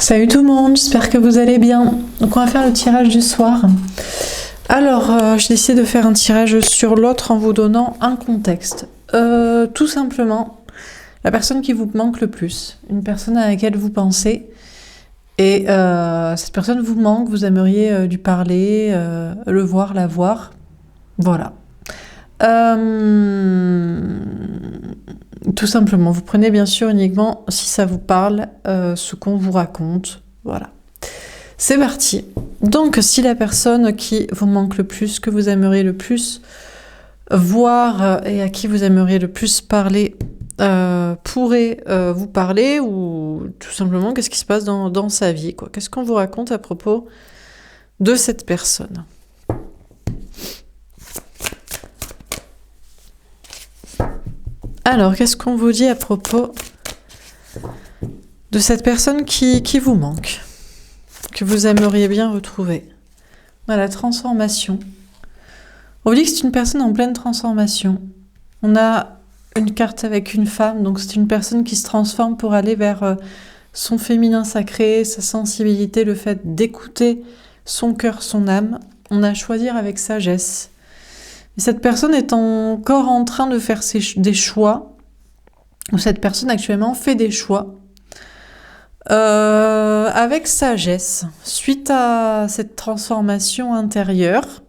Salut tout le monde, j'espère que vous allez bien. Donc on va faire le tirage du soir. Alors, j'ai décidé de faire un tirage sur l'autre en vous donnant un contexte. Tout simplement, la personne qui vous manque le plus, une personne à laquelle vous pensez, et cette personne vous manque, vous aimeriez lui parler, le voir, la voir. Voilà. Tout simplement, vous prenez bien sûr uniquement si ça vous parle, ce qu'on vous raconte. Voilà. C'est parti. Donc, si la personne qui vous manque le plus, que vous aimeriez le plus voir et à qui vous aimeriez le plus parler, pourrait vous parler, ou tout simplement qu'est-ce qui se passe dans sa vie, quoi. Qu'est-ce qu'on vous raconte à propos de cette personne? Alors, qu'est-ce qu'on vous dit à propos de cette personne qui vous manque, que vous aimeriez bien retrouver? La transformation. On vous dit que c'est une personne en pleine transformation. On a une carte avec une femme, donc c'est une personne qui se transforme pour aller vers son féminin sacré, sa sensibilité, le fait d'écouter son cœur, son âme. On a à choisir avec sagesse. Et cette personne est encore en train de faire des choix, ou cette personne actuellement fait des choix avec sagesse, suite à cette transformation intérieure.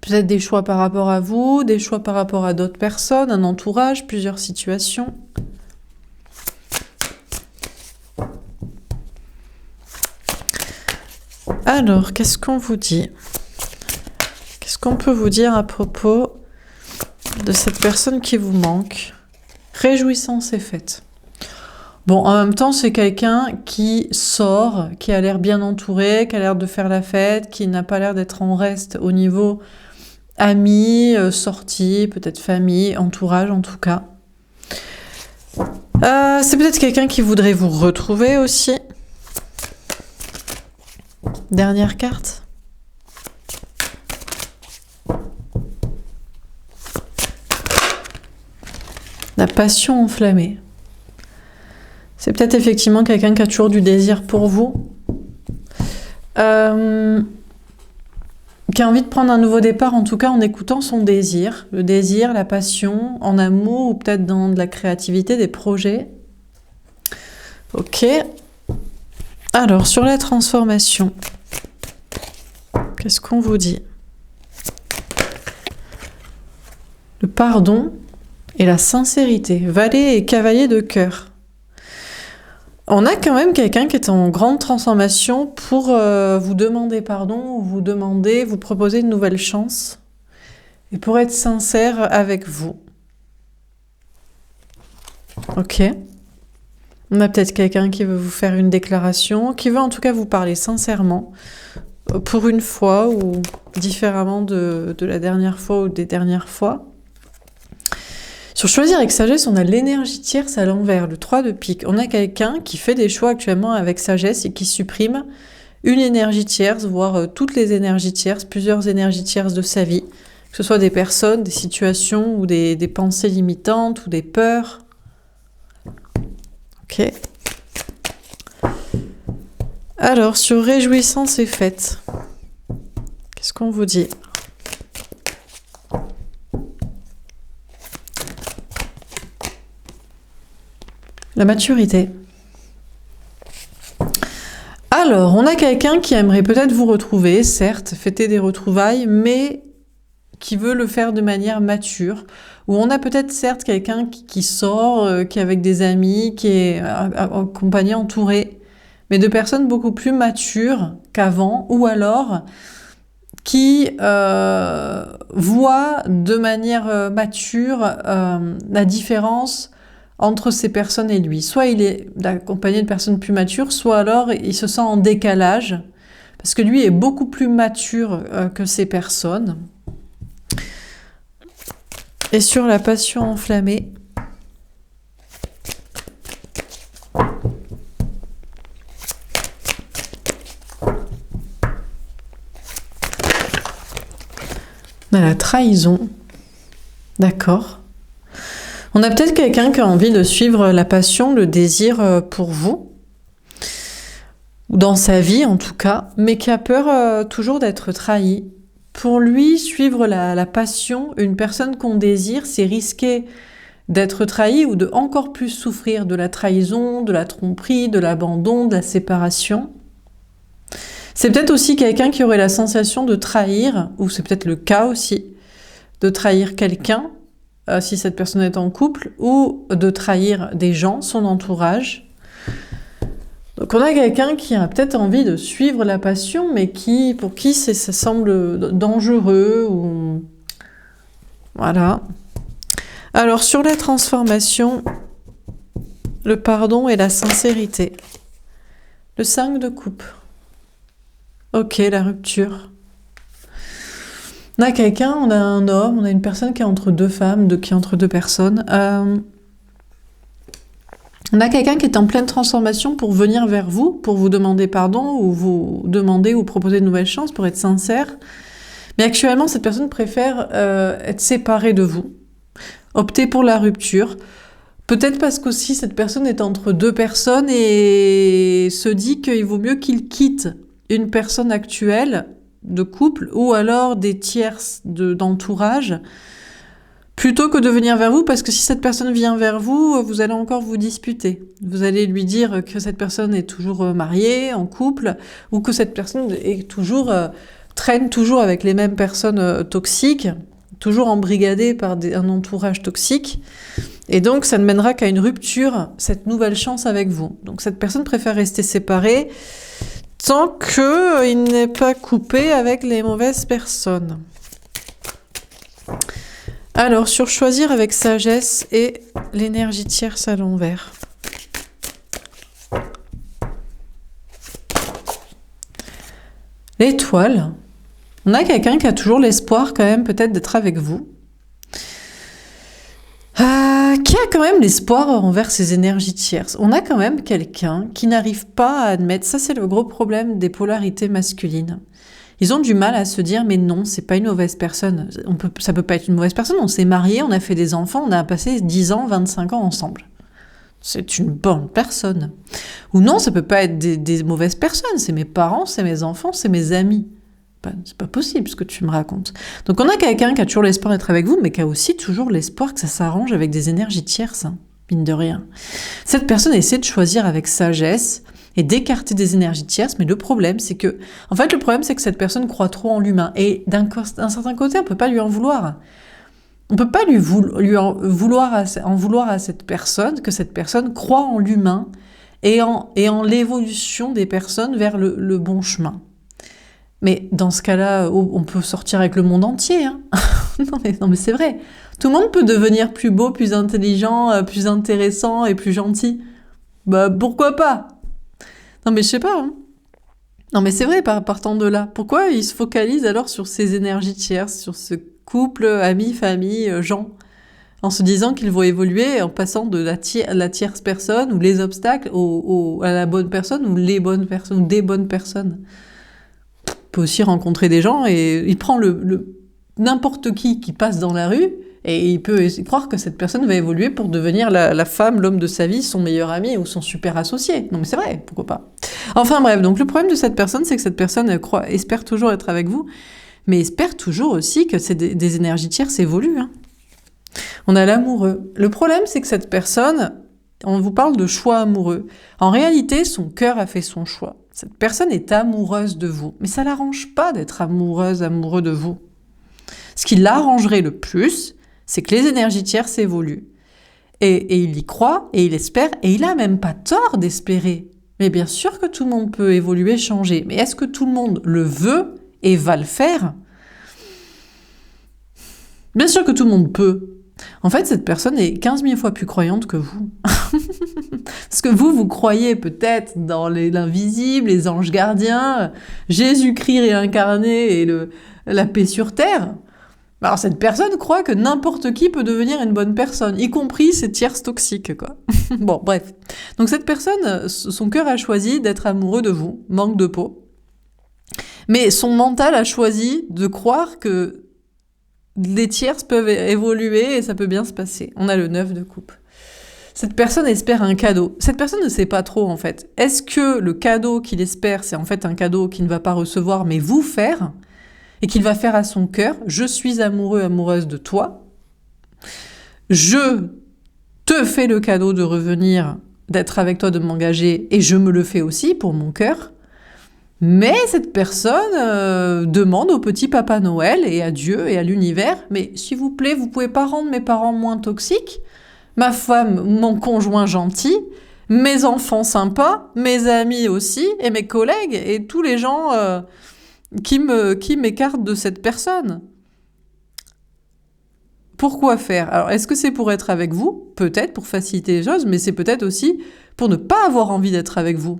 Peut-être des choix par rapport à vous, des choix par rapport à d'autres personnes, un entourage, plusieurs situations. Alors, qu'est-ce qu'on vous dit ? Qu'est-ce qu'on peut vous dire à propos de cette personne qui vous manque? Réjouissance est faite. Bon, en même temps, c'est quelqu'un qui sort, qui a l'air bien entouré, qui a l'air de faire la fête, qui n'a pas l'air d'être en reste au niveau amis, sorties, peut-être famille, entourage en tout cas. C'est peut-être quelqu'un qui voudrait vous retrouver aussi. Dernière carte. La passion enflammée. C'est peut-être effectivement quelqu'un qui a toujours du désir pour vous. Qui a envie de prendre un nouveau départ, en tout cas en écoutant son désir. Le désir, la passion, en amour, ou peut-être dans de la créativité, des projets. Ok. Alors, sur la transformation, qu'est-ce qu'on vous dit? Le pardon et la sincérité, valet et cavalier de cœur. On a quand même quelqu'un qui est en grande transformation pour vous demander pardon, ou vous proposer une nouvelle chance, et pour être sincère avec vous. Ok. On a peut-être quelqu'un qui veut vous faire une déclaration, qui veut en tout cas vous parler sincèrement, pour une fois, ou différemment de la dernière fois ou des dernières fois. Sur choisir avec sagesse, on a l'énergie tierce à l'envers, le 3 de pique. On a quelqu'un qui fait des choix actuellement avec sagesse et qui supprime une énergie tierce, voire toutes les énergies tierces, plusieurs énergies tierces de sa vie, que ce soit des personnes, des situations, ou des pensées limitantes, ou des peurs. Ok. Alors, sur réjouissance et fête, qu'est-ce qu'on vous dit ? La maturité. Alors, on a quelqu'un qui aimerait peut-être vous retrouver, certes, fêter des retrouvailles, mais qui veut le faire de manière mature. Ou on a peut-être, certes, quelqu'un qui sort, qui est avec des amis, qui est accompagné, entouré, mais de personnes beaucoup plus matures qu'avant, ou alors qui voit de manière mature la différence entre ces personnes et lui. Soit il est accompagné de personnes plus matures, soit alors il se sent en décalage, parce que lui est beaucoup plus mature que ces personnes. Et sur la passion enflammée, on a la trahison. D'accord. On a peut-être quelqu'un qui a envie de suivre la passion, le désir pour vous. ou dans sa vie en tout cas, mais qui a peur toujours d'être trahi. Pour lui, suivre la passion, une personne qu'on désire, c'est risquer d'être trahi ou de encore plus souffrir de la trahison, de la tromperie, de l'abandon, de la séparation. C'est peut-être aussi quelqu'un qui aurait la sensation de trahir, ou c'est peut-être le cas aussi, de trahir quelqu'un, si cette personne est en couple, ou de trahir des gens, son entourage. Donc on a quelqu'un qui a peut-être envie de suivre la passion, mais pour qui ça semble dangereux, ou... Voilà. Alors sur la transformation, le pardon et la sincérité. Le 5 de coupe. Ok, la rupture. On a quelqu'un, on a un homme, on a une personne qui est entre deux femmes, qui est entre deux personnes. On a quelqu'un qui est en pleine transformation pour venir vers vous, pour vous demander pardon, ou vous demander ou proposer de nouvelles chances, pour être sincère. Mais actuellement, cette personne préfère être séparée de vous, opter pour la rupture. Peut-être parce qu'aussi cette personne est entre deux personnes et se dit qu'il vaut mieux qu'il quitte une personne actuelle de couple ou alors des tierces d'entourage plutôt que de venir vers vous, parce que si cette personne vient vers vous, vous allez encore vous disputer. Vous allez lui dire que cette personne est toujours mariée, en couple, ou que cette personne est traîne toujours avec les mêmes personnes toxiques, toujours embrigadée par un entourage toxique. Et donc, ça ne mènera qu'à une rupture, cette nouvelle chance avec vous. Donc, cette personne préfère rester séparée tant qu'il n'est pas coupé avec les mauvaises personnes. Alors, sur choisir avec sagesse et l'énergie tierce à l'envers. L'étoile. On a quelqu'un qui a toujours l'espoir quand même peut-être d'être avec vous. Qui a quand même l'espoir envers ces énergies tierces. On a quand même quelqu'un qui n'arrive pas à admettre, ça c'est le gros problème des polarités masculines. Ils ont du mal à se dire, mais non, c'est pas une mauvaise personne. Ça peut pas être une mauvaise personne, on s'est mariés, on a fait des enfants, on a passé 10 ans, 25 ans ensemble. C'est une bonne personne. Ou non, ça peut pas être des mauvaises personnes, c'est mes parents, c'est mes enfants, c'est mes amis. C'est pas possible ce que tu me racontes. Donc on a quelqu'un qui a toujours l'espoir d'être avec vous, mais qui a aussi toujours l'espoir que ça s'arrange avec des énergies tierces, hein, mine de rien. Cette personne essaie de choisir avec sagesse et d'écarter des énergies tierces, mais le problème, c'est que cette personne croit trop en l'humain. Et d'un certain côté, on peut pas lui en vouloir. On peut pas en vouloir à cette personne, que cette personne croit en l'humain et en l'évolution des personnes vers le bon chemin. Mais dans ce cas-là, on peut sortir avec le monde entier. Hein. non mais c'est vrai. Tout le monde peut devenir plus beau, plus intelligent, plus intéressant et plus gentil. Bah pourquoi pas? Non mais je sais pas. Hein. Non mais c'est vrai, partant de là. Pourquoi ils se focalisent alors sur ces énergies tierces, sur ce couple, amis, famille, gens, en se disant qu'ils vont évoluer en passant de la tierce personne ou les obstacles à la bonne personne ou les bonnes personnes ou des bonnes personnes. Peut aussi rencontrer des gens et il prend n'importe qui passe dans la rue et il peut croire que cette personne va évoluer pour devenir la femme, l'homme de sa vie, son meilleur ami ou son super associé. Non mais c'est vrai, pourquoi pas. Enfin bref, donc le problème de cette personne, c'est que cette personne espère toujours être avec vous, mais espère toujours aussi que c'est des énergies tierces évoluent. Hein. On a l'amoureux. Le problème, c'est que cette personne, on vous parle de choix amoureux. En réalité, son cœur a fait son choix. Cette personne est amoureuse de vous, mais ça l'arrange pas d'être amoureux de vous. Ce qui l'arrangerait le plus, c'est que les énergies tierces évoluent. Et il y croit, et il espère, et il a même pas tort d'espérer. Mais bien sûr que tout le monde peut évoluer, changer. Mais est-ce que tout le monde le veut et va le faire? Bien sûr que tout le monde peut. En fait, cette personne est 15 000 fois plus croyante que vous. Parce que vous croyez peut-être dans l'invisible, les anges gardiens, Jésus-Christ réincarné et la paix sur terre. Alors cette personne croit que n'importe qui peut devenir une bonne personne, y compris ces tierces toxiques, quoi. Bon, bref. Donc cette personne, son cœur a choisi d'être amoureux de vous, manque de peau. Mais son mental a choisi de croire que les tierces peuvent évoluer et ça peut bien se passer. On a le 9 de coupe. Cette personne espère un cadeau. Cette personne ne sait pas trop, en fait. Est-ce que le cadeau qu'il espère, c'est en fait un cadeau qu'il ne va pas recevoir, mais vous faire, et qu'il va faire à son cœur? Je suis amoureux, amoureuse de toi. Je te fais le cadeau de revenir, d'être avec toi, de m'engager, et je me le fais aussi pour mon cœur. Mais cette personne demande au petit Papa Noël et à Dieu et à l'univers, mais s'il vous plaît, vous pouvez pas rendre mes parents moins toxiques, ma femme, mon conjoint gentil, mes enfants sympas, mes amis aussi, et mes collègues, et tous les gens qui m'écartent de cette personne. Pourquoi faire? Alors, est-ce que c'est pour être avec vous? Peut-être, pour faciliter les choses, mais c'est peut-être aussi pour ne pas avoir envie d'être avec vous.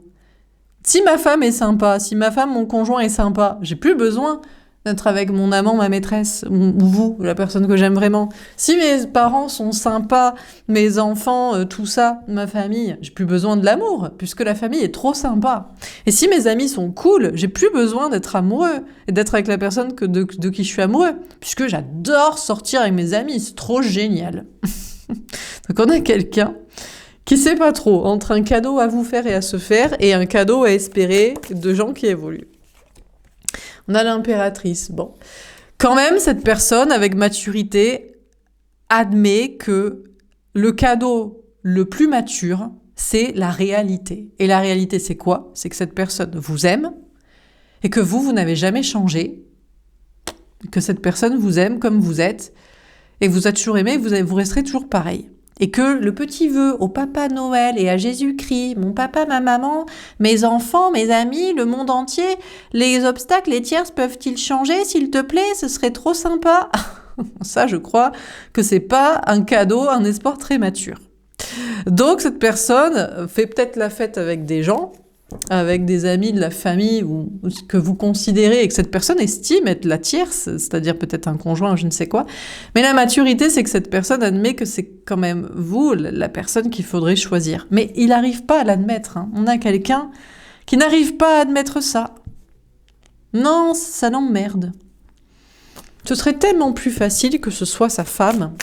Si ma femme est sympa, si ma femme, mon conjoint est sympa, j'ai plus besoin d'être avec mon amant, ma maîtresse, ou vous, la personne que j'aime vraiment. Si mes parents sont sympas, mes enfants, tout ça, ma famille, j'ai plus besoin de l'amour, puisque la famille est trop sympa. Et si mes amis sont cool, j'ai plus besoin d'être amoureux, et d'être avec la personne de qui je suis amoureux, puisque j'adore sortir avec mes amis, c'est trop génial. Donc on a quelqu'un qui sait pas trop entre un cadeau à vous faire et à se faire, et un cadeau à espérer de gens qui évoluent. On a l'impératrice. Bon. Quand même, cette personne, avec maturité, admet que le cadeau le plus mature, c'est la réalité. Et la réalité, c'est quoi? C'est que cette personne vous aime, et que vous n'avez jamais changé, que cette personne vous aime comme vous êtes, et vous êtes toujours aimé, vous resterez toujours pareil. Et que le petit vœu au Papa Noël et à Jésus-Christ, mon papa, ma maman, mes enfants, mes amis, le monde entier, les obstacles, les tierces peuvent-ils changer, s'il te plaît? Ce serait trop sympa. Ça, je crois que c'est pas un cadeau, un espoir très mature. Donc, cette personne fait peut-être la fête avec des gens, avec des amis de la famille ou que vous considérez et que cette personne estime être la tierce, c'est-à-dire peut-être un conjoint, je ne sais quoi. Mais la maturité, c'est que cette personne admet que c'est quand même vous, la personne qu'il faudrait choisir. Mais il n'arrive pas à l'admettre. Hein. On a quelqu'un qui n'arrive pas à admettre ça. Non, ça l'emmerde. Ce serait tellement plus facile que ce soit sa femme,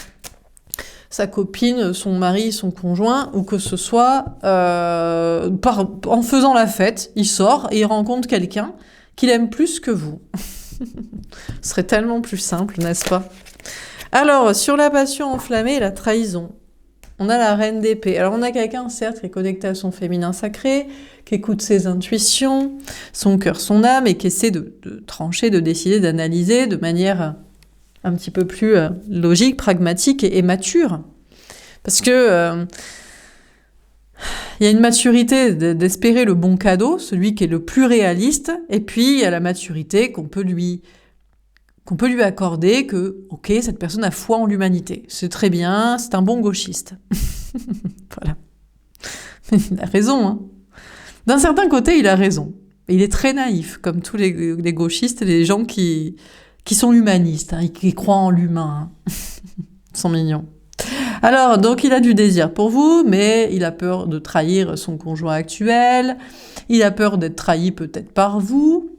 sa copine, son mari, son conjoint, ou que ce soit en faisant la fête, il sort et il rencontre quelqu'un qu'il aime plus que vous. Ce serait tellement plus simple, n'est-ce pas? Alors, sur la passion enflammée et la trahison, on a la reine d'épée. Alors, on a quelqu'un, certes, qui est connecté à son féminin sacré, qui écoute ses intuitions, son cœur, son âme, et qui essaie de trancher, de décider, d'analyser de manière un petit peu plus logique, pragmatique et mature. Parce que y a une maturité d'espérer le bon cadeau, celui qui est le plus réaliste, et puis il y a la maturité qu'on peut lui accorder que, ok, cette personne a foi en l'humanité. C'est très bien, c'est un bon gauchiste. Voilà. Il a raison, hein. D'un certain côté, il a raison. Et il est très naïf, comme tous les gauchistes et les gens qui sont humanistes, hein, qui croient en l'humain. Hein. Ils sont mignons. Alors, donc il a du désir pour vous, mais il a peur de trahir son conjoint actuel, il a peur d'être trahi peut-être par vous.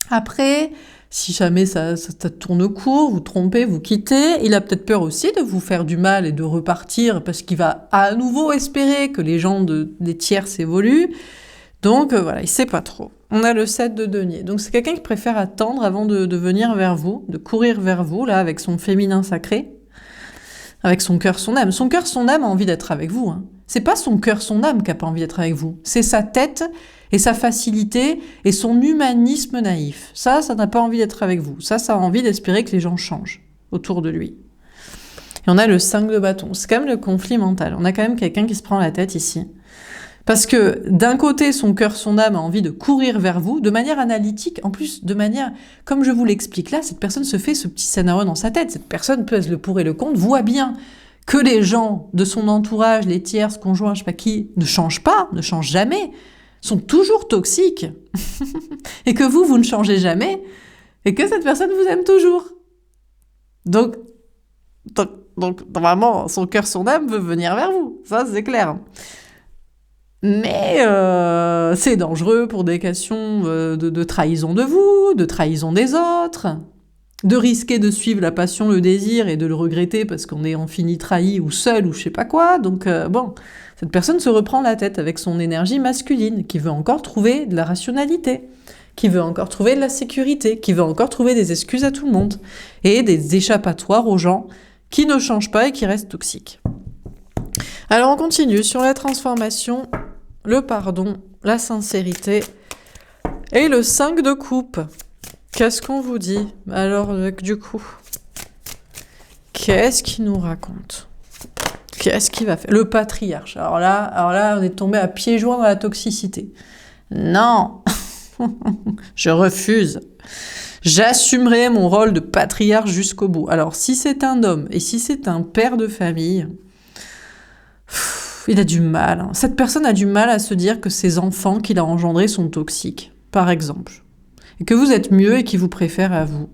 Après, si jamais ça tourne court, vous trompez, vous quittez, il a peut-être peur aussi de vous faire du mal et de repartir, parce qu'il va à nouveau espérer que les gens des tierces évoluent. Donc voilà, il sait pas trop. On a le 7 de denier. Donc c'est quelqu'un qui préfère attendre avant de venir vers vous, de courir vers vous, là, avec son féminin sacré, avec son cœur, son âme. Son cœur, son âme a envie d'être avec vous. Hein. C'est pas son cœur, son âme qui a pas envie d'être avec vous. C'est sa tête et sa facilité et son humanisme naïf. Ça n'a pas envie d'être avec vous. Ça a envie d'espérer que les gens changent autour de lui. Et on a le 5 de bâton. C'est quand même le conflit mental. On a quand même quelqu'un qui se prend la tête ici. Parce que d'un côté, son cœur, son âme a envie de courir vers vous, de manière analytique, en plus de manière, comme je vous l'explique là, cette personne se fait ce petit scénario dans sa tête, cette personne pèse le pour et le contre, voit bien que les gens de son entourage, les tierces, conjoints, je sais pas qui, ne changent pas, ne changent jamais, sont toujours toxiques, et que vous ne changez jamais, et que cette personne vous aime toujours. Donc normalement, son cœur, son âme veut venir vers vous, ça c'est clair. Mais c'est dangereux pour des questions de trahison de vous, de trahison des autres. de risquer de suivre la passion, le désir et de le regretter parce qu'on est en fini trahi ou seul ou je sais pas quoi. Donc bon, cette personne se reprend la tête avec son énergie masculine qui veut encore trouver de la rationalité, qui veut encore trouver de la sécurité, qui veut encore trouver des excuses à tout le monde et des échappatoires aux gens qui ne changent pas et qui restent toxiques. Alors on continue sur la transformation, le pardon, la sincérité et le 5 de coupe. Qu'est-ce qu'on vous dit? Alors, du coup, qu'est-ce qu'il nous raconte? Qu'est-ce qu'il va faire? Le patriarche. Alors là, on est tombé à pieds joints dans la toxicité. Non, je refuse. J'assumerai mon rôle de patriarche jusqu'au bout. Alors, si c'est un homme et si c'est un père de famille, il a du mal. Hein. Cette personne a du mal à se dire que ses enfants qu'il a engendrés sont toxiques, par exemple. Et que vous êtes mieux et qu'ils vous préfèrent à vous.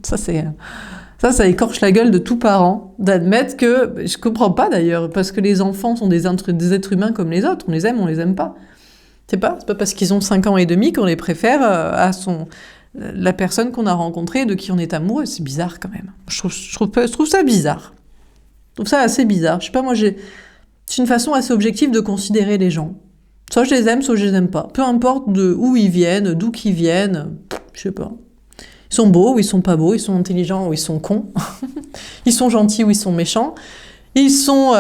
Ça écorche la gueule de tout parent d'admettre que... Je comprends pas d'ailleurs, parce que les enfants sont des êtres humains comme les autres. On les aime pas. C'est pas parce qu'ils ont 5 ans et demi qu'on les préfère à la personne qu'on a rencontrée, de qui on est amoureux. C'est bizarre quand même. Je trouve ça bizarre. Je trouve ça assez bizarre. Je sais pas, moi c'est une façon assez objective de considérer les gens. Soit je les aime, soit je les aime pas. Peu importe d'où ils viennent, d'où qu'ils viennent, je sais pas. Ils sont beaux ou ils sont pas beaux, ils sont intelligents ou ils sont cons, ils sont gentils ou ils sont méchants, ils sont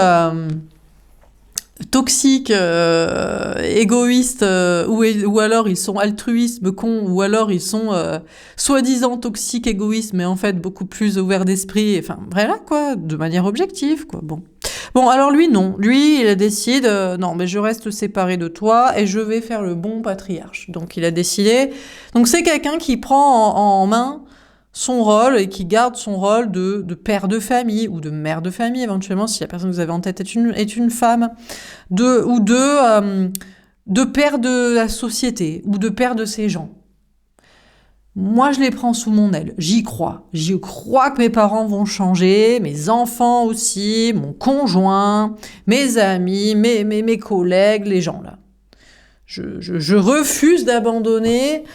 toxiques, égoïstes, ou alors ils sont altruistes, cons, ou alors ils sont soi-disant toxiques, égoïstes, mais en fait beaucoup plus ouverts d'esprit, enfin voilà quoi, de manière objective quoi, Bon, alors lui, non. Lui, il décide, non, mais je reste séparé de toi et je vais faire le bon patriarche. Donc, il a décidé. Donc, c'est quelqu'un qui prend en main son rôle et qui garde son rôle de père de famille ou de mère de famille, éventuellement, si la personne que vous avez en tête est une femme, ou de père de la société ou de père de ces gens. Moi, je les prends sous mon aile. J'y crois. J'y crois que mes parents vont changer, mes enfants aussi, mon conjoint, mes amis, mes collègues, les gens là. Je refuse d'abandonner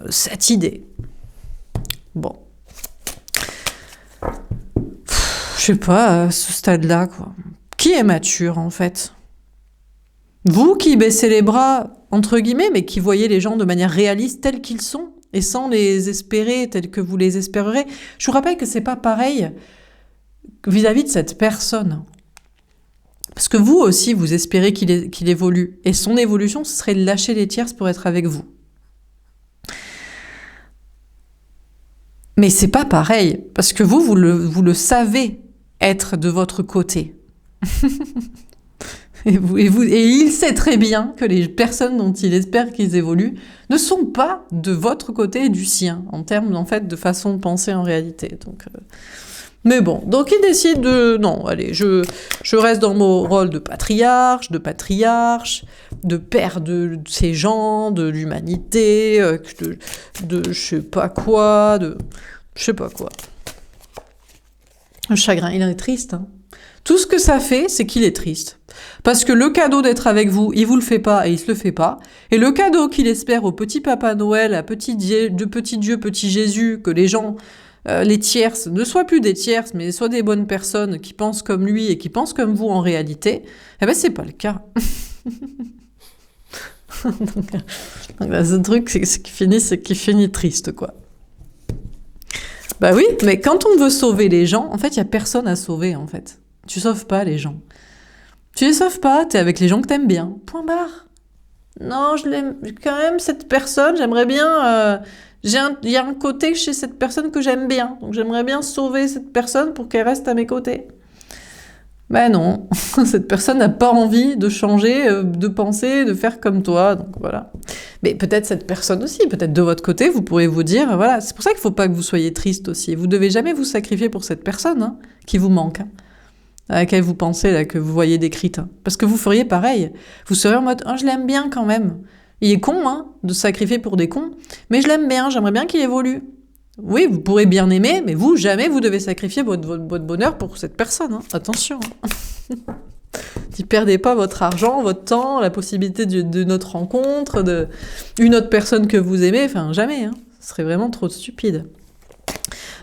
cette idée. Bon. Je sais pas, à ce stade-là, quoi. Qui est mature, en fait ? Vous qui baissez les bras, entre guillemets, mais qui voyez les gens de manière réaliste tels qu'ils sont, et sans les espérer tels que vous les espérerez. Je vous rappelle que c'est pas pareil vis-à-vis de cette personne. Parce que vous aussi, vous espérez qu'il évolue. Et son évolution, ce serait de lâcher les tierces pour être avec vous. Mais c'est pas pareil, parce que vous le savez être de votre côté. Et il sait très bien que les personnes dont il espère qu'ils évoluent ne sont pas de votre côté et du sien, en termes en fait de façon de penser en réalité. Donc, mais bon, donc il décide de... Non, allez, je reste dans mon rôle de patriarche, de père de ces gens, de l'humanité, de je sais pas quoi, Le chagrin, il est triste, hein. Tout ce que ça fait, c'est qu'il est triste. Parce que le cadeau d'être avec vous, il vous le fait pas et il se le fait pas. Et le cadeau qu'il espère au petit Papa Noël, à petit Dieu, petit Jésus, que les gens, les tierces, ne soient plus des tierces, mais soient des bonnes personnes qui pensent comme lui et qui pensent comme vous en réalité, eh ben c'est pas le cas. donc là, ce truc, c'est qu'il finit triste, quoi. Bah oui, mais quand on veut sauver les gens, en fait, il y a personne à sauver, en fait. Tu sauves pas les gens. Tu les sauves pas, t'es avec les gens que t'aimes bien. Point barre. Non, je l'aime quand même, cette personne, j'aimerais bien... il y a un côté chez cette personne que j'aime bien. Donc j'aimerais bien sauver cette personne pour qu'elle reste à mes côtés. Ben non, cette personne n'a pas envie de changer, de penser, de faire comme toi. Donc voilà. Mais peut-être cette personne aussi, peut-être de votre côté, vous pourrez vous dire, voilà, c'est pour ça qu'il ne faut pas que vous soyez triste aussi. Vous ne devez jamais vous sacrifier pour cette personne hein, qui vous manque. Hein. À laquelle vous pensez, là, que vous voyez décrite. Hein. Parce que vous feriez pareil. Vous seriez en mode, oh, je l'aime bien quand même. Il est con, hein, de se sacrifier pour des cons, mais je l'aime bien, j'aimerais bien qu'il évolue. Oui, vous pourrez bien aimer, mais vous, jamais vous devez sacrifier votre bonheur pour cette personne. Hein. Attention. Hein. Ne perdez pas votre argent, votre temps, la possibilité de notre rencontre, une autre personne que vous aimez, enfin, jamais. Hein. Ce serait vraiment trop stupide.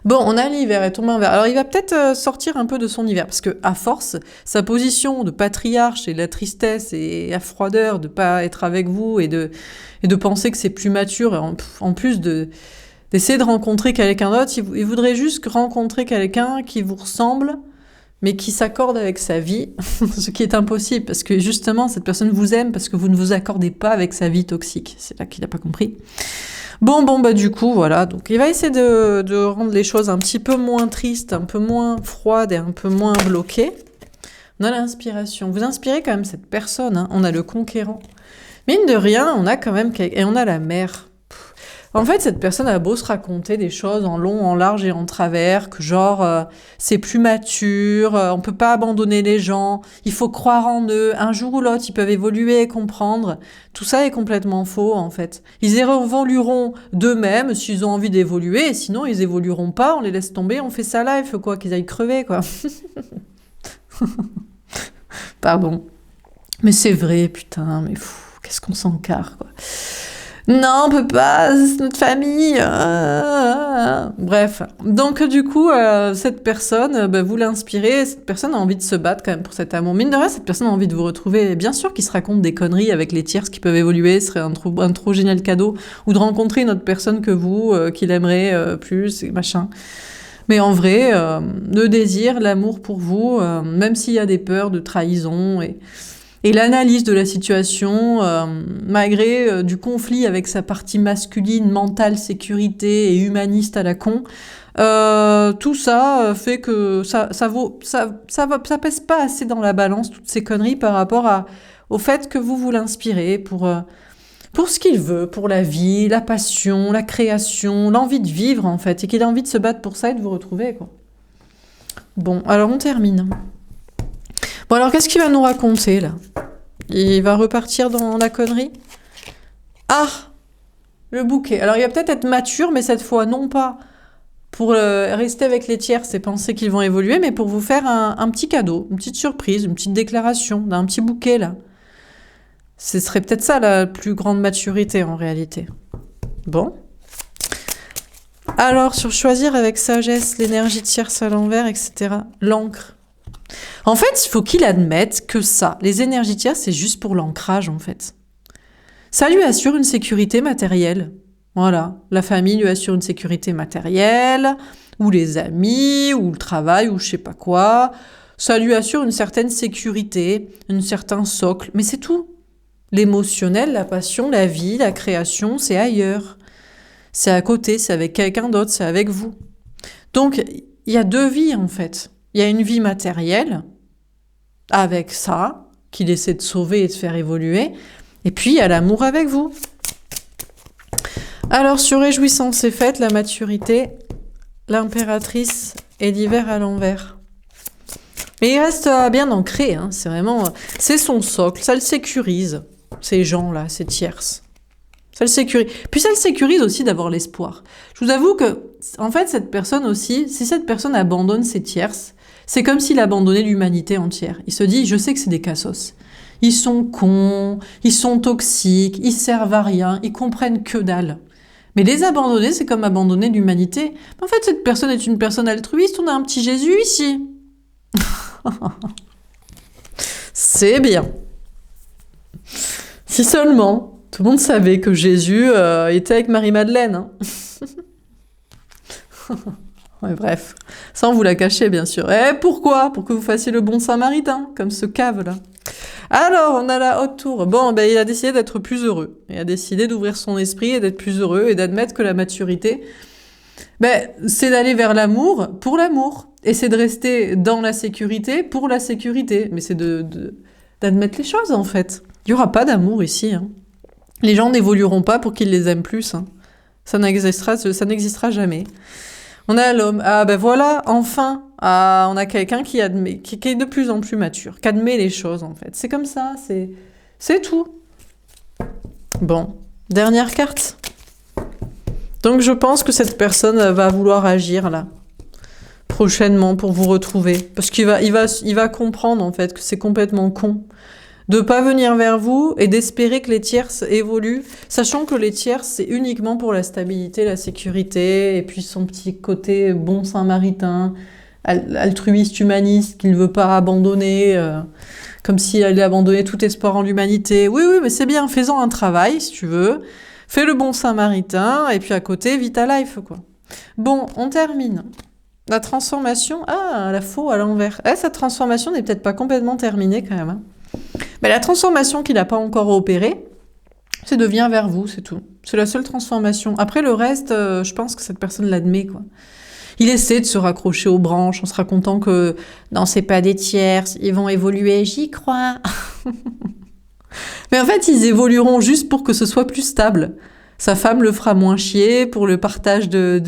Bon, on a l'hiver, elle tombe en vert. Alors il va peut-être sortir un peu de son hiver, parce que à force, sa position de patriarche et la tristesse et la froideur de pas être avec vous et de penser que c'est plus mature, et en plus d'essayer de rencontrer quelqu'un d'autre, il voudrait juste rencontrer quelqu'un qui vous ressemble, mais qui s'accorde avec sa vie, ce qui est impossible, parce que justement, cette personne vous aime parce que vous ne vous accordez pas avec sa vie toxique. C'est là qu'il n'a pas compris. Bon, bah du coup, voilà. Donc, il va essayer de rendre les choses un petit peu moins tristes, un peu moins froides et un peu moins bloquées. On a l'inspiration. Vous inspirez quand même cette personne, hein. On a le conquérant. Mine de rien, on a quand même... Et on a la mère. En fait, cette personne a beau se raconter des choses en long, en large et en travers, que genre, c'est plus mature, on peut pas abandonner les gens, il faut croire en eux, un jour ou l'autre, ils peuvent évoluer et comprendre. Tout ça est complètement faux, en fait. Ils évolueront d'eux-mêmes s'ils ont envie d'évoluer, et sinon, ils évolueront pas, on les laisse tomber, on fait ça live, quoi, qu'ils aillent crever, quoi. Pardon. Mais c'est vrai, putain, mais qu'est-ce qu'on s'encarre, quoi. Non, on peut pas, c'est notre famille. Bref. Donc, du coup, cette personne, vous l'inspirez. Cette personne a envie de se battre quand même pour cet amour. Mine de rien, cette personne a envie de vous retrouver. Bien sûr qu'il se raconte des conneries avec les tierces qui peuvent évoluer. Ce serait un trop génial cadeau. Ou de rencontrer une autre personne que vous, qu'il aimerait plus, et machin. Mais en vrai, le désir, l'amour pour vous, même s'il y a des peurs de trahison et l'analyse de la situation, malgré du conflit avec sa partie masculine, mentale, sécurité et humaniste à la con, tout ça fait que ça pèse pas assez dans la balance, toutes ces conneries, par rapport au fait que vous l'inspirez pour ce qu'il veut, pour la vie, la passion, la création, l'envie de vivre, en fait, et qu'il a envie de se battre pour ça et de vous retrouver, quoi. Bon, alors on termine. Bon, alors qu'est-ce qu'il va nous raconter, là? Il va repartir dans la connerie? Ah! Le bouquet. Alors, il va peut-être être mature, mais cette fois, non pas pour rester avec les tierces et penser qu'ils vont évoluer, mais pour vous faire un petit cadeau, une petite surprise, une petite déclaration, d'un petit bouquet, là. Ce serait peut-être ça, la plus grande maturité, en réalité. Bon. Alors, sur choisir avec sagesse, l'énergie tierce à l'envers, etc. L'encre. En fait, il faut qu'il admette que ça, les énergies tierces, c'est juste pour l'ancrage, en fait. Ça lui assure une sécurité matérielle. Voilà. La famille lui assure une sécurité matérielle, ou les amis, ou le travail, ou je sais pas quoi. Ça lui assure une certaine sécurité, un certain socle, mais c'est tout. L'émotionnel, la passion, la vie, la création, c'est ailleurs. C'est à côté, c'est avec quelqu'un d'autre, c'est avec vous. Donc, il y a deux vies, en fait. Il y a une vie matérielle, avec ça, qu'il essaie de sauver et de faire évoluer, et puis il y a l'amour avec vous. Alors, sur réjouissance et fête, la maturité, l'impératrice et l'hiver à l'envers. Mais il reste bien ancré, hein, c'est vraiment... C'est son socle, ça le sécurise, ces gens-là, ces tierces. Ça le sécurise. Puis ça le sécurise aussi d'avoir l'espoir. Je vous avoue que, en fait, cette personne aussi, si cette personne abandonne ses tierces, c'est comme s'il abandonnait l'humanité entière. Il se dit, je sais que c'est des cassos. Ils sont cons, ils sont toxiques, ils servent à rien, ils comprennent que dalle. Mais les abandonner, c'est comme abandonner l'humanité. En fait, cette personne est une personne altruiste, on a un petit Jésus ici. C'est bien. Si seulement tout le monde savait que Jésus était avec Marie-Madeleine. Hein. Ouais, bref, ça on vous l'a caché bien sûr. Et pourquoi? Pour que vous fassiez le bon samaritain, comme ce cave-là. Alors, on a la haute tour. Bon, il a décidé d'être plus heureux. Il a décidé d'ouvrir son esprit et d'être plus heureux et d'admettre que la maturité, c'est d'aller vers l'amour pour l'amour. Et c'est de rester dans la sécurité pour la sécurité. Mais c'est d'admettre les choses, en fait. Il n'y aura pas d'amour ici. Hein. Les gens n'évolueront pas pour qu'ils les aiment plus. Hein. Ça n'existera jamais. On a l'homme. Ah voilà, enfin, on a quelqu'un qui admet, qui est de plus en plus mature, qui admet les choses en fait. C'est comme ça, c'est tout. Bon, dernière carte. Donc je pense que cette personne va vouloir agir là, prochainement pour vous retrouver. Parce qu'il va comprendre en fait que c'est complètement con de pas venir vers vous et d'espérer que les tierces évoluent, sachant que les tierces, c'est uniquement pour la stabilité, la sécurité, et puis son petit côté bon samaritain, altruiste, humaniste, qu'il ne veut pas abandonner, comme s'il allait abandonner tout espoir en l'humanité. Oui, oui, mais c'est bien, fais-en un travail, si tu veux. Fais le bon samaritain, et puis à côté, vis ta life, quoi. Bon, on termine. La transformation... Ah, la faux à l'envers. Cette transformation n'est peut-être pas complètement terminée, quand même, hein. Mais la transformation qu'il n'a pas encore opérée, c'est de venir vers vous, c'est tout. C'est la seule transformation. Après, le reste, je pense que cette personne l'admet, quoi. Il essaie de se raccrocher aux branches en se racontant que non, c'est pas des tierces, ils vont évoluer, j'y crois. Mais en fait, ils évolueront juste pour que ce soit plus stable. Sa femme le fera moins chier pour le partage du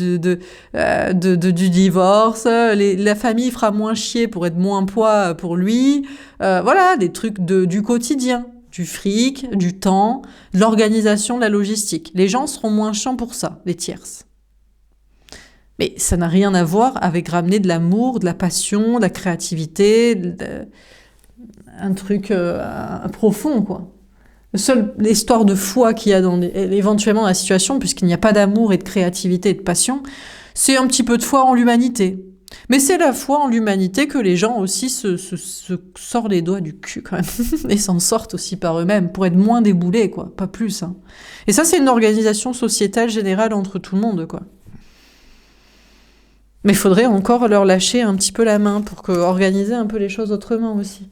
divorce. La famille fera moins chier pour être moins poids pour lui. Voilà, des trucs du quotidien. Du fric, du temps, de l'organisation, de la logistique. Les gens seront moins chiants pour ça, les tierces. Mais ça n'a rien à voir avec ramener de l'amour, de la passion, de la créativité, un truc profond, quoi. Seule l'histoire de foi qu'il y a éventuellement dans la situation, puisqu'il n'y a pas d'amour et de créativité et de passion, c'est un petit peu de foi en l'humanité. Mais c'est la foi en l'humanité que les gens aussi se sortent les doigts du cul, quand même, et s'en sortent aussi par eux-mêmes, pour être moins déboulés, quoi, pas plus, hein. Et ça, c'est une organisation sociétale générale entre tout le monde, quoi. Mais il faudrait encore leur lâcher un petit peu la main pour organiser un peu les choses autrement aussi.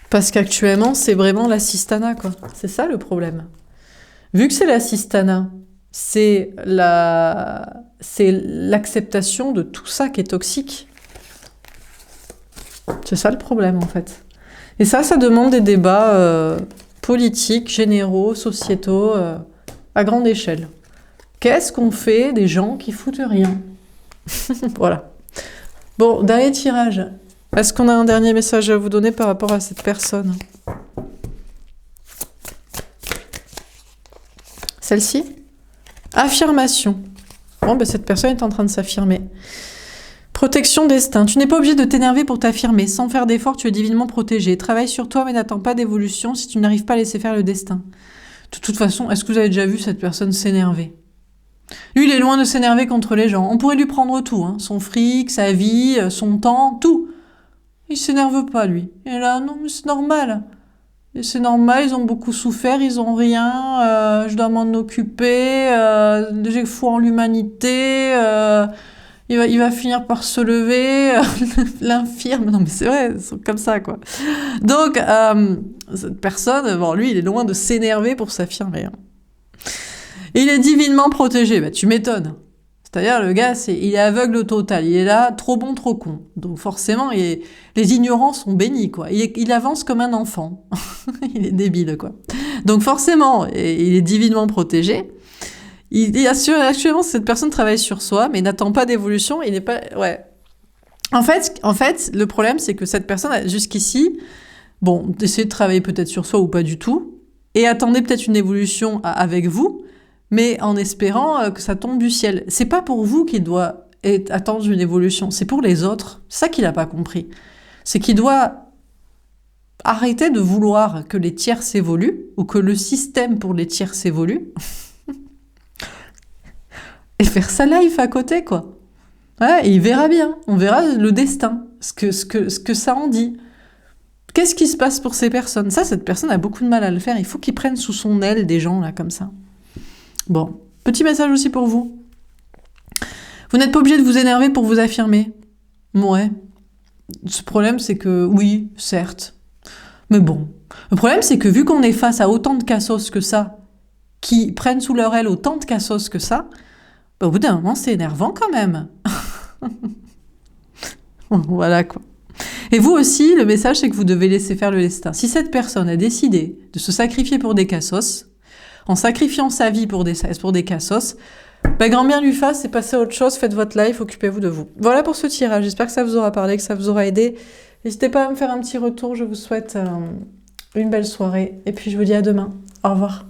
Parce qu'actuellement, c'est vraiment l'assistanat, quoi. C'est ça le problème. Vu que c'est l'assistanat, c'est l'acceptation de tout ça qui est toxique. C'est ça le problème, en fait. Et ça demande des débats politiques, généraux, sociétaux, à grande échelle. Qu'est-ce qu'on fait des gens qui foutent rien ? Voilà. Bon, dernier tirage. Est-ce qu'on a un dernier message à vous donner par rapport à cette personne ? Celle-ci ? Affirmation. Bon, ben cette personne est en train de s'affirmer. Protection destin. Tu n'es pas obligé de t'énerver pour t'affirmer. Sans faire d'effort, tu es divinement protégé. Travaille sur toi, mais n'attends pas d'évolution si tu n'arrives pas à laisser faire le destin. De toute façon, est-ce que vous avez déjà vu cette personne s'énerver ? Lui, il est loin de s'énerver contre les gens. On pourrait lui prendre tout, hein. Son fric, sa vie, son temps, tout. Il s'énerve pas, lui. Et là, non, mais c'est normal. Et c'est normal, ils ont beaucoup souffert, ils ont rien, je dois m'en occuper, j'ai foi en l'humanité, il va finir par se lever, l'infirme. Non, mais c'est vrai, ils sont comme ça, quoi. Donc, cette personne, bon, lui, il est loin de s'énerver pour s'affirmer, hein. Et il est divinement protégé. Bah, tu m'étonnes. C'est-à-dire, le gars, il est aveugle au total. Il est là, trop bon, trop con. Donc forcément, les ignorants sont bénis, quoi. Il avance comme un enfant. Il est débile, quoi. Donc forcément, il est divinement protégé. Actuellement, cette personne travaille sur soi, mais n'attend pas d'évolution. Il n'est pas... Ouais. En fait, le problème, c'est que cette personne, jusqu'ici, bon, essayez de travailler peut-être sur soi ou pas du tout, et attendez peut-être une évolution avec vous, mais en espérant que ça tombe du ciel. C'est pas pour vous qu'il doit attendre une évolution, c'est pour les autres. C'est ça qu'il n'a pas compris. C'est qu'il doit arrêter de vouloir que les tiers s'évoluent, ou que le système pour les tiers s'évolue, et faire sa life à côté, quoi. Ouais, et il verra bien, on verra le destin, ce que ça en dit. Qu'est-ce qui se passe pour ces personnes ? Ça, cette personne a beaucoup de mal à le faire, il faut qu'il prenne sous son aile des gens, là, comme ça. Bon, petit message aussi pour vous. Vous n'êtes pas obligé de vous énerver pour vous affirmer. Ouais. Ce problème, c'est que, oui, certes. Mais bon. Le problème, c'est que vu qu'on est face à autant de cassos que ça, qui prennent sous leur aile autant de cassos que ça, bah, au bout d'un moment, c'est énervant quand même. Voilà, quoi. Et vous aussi, le message, c'est que vous devez laisser faire le destin. Si cette personne a décidé de se sacrifier pour des cassos, en sacrifiant sa vie pour des cassos, bah, grand bien lui fasse et passez à autre chose, faites votre life, occupez-vous de vous. Voilà pour ce tirage, j'espère que ça vous aura parlé, que ça vous aura aidé. N'hésitez pas à me faire un petit retour, je vous souhaite une belle soirée, et puis je vous dis à demain. Au revoir.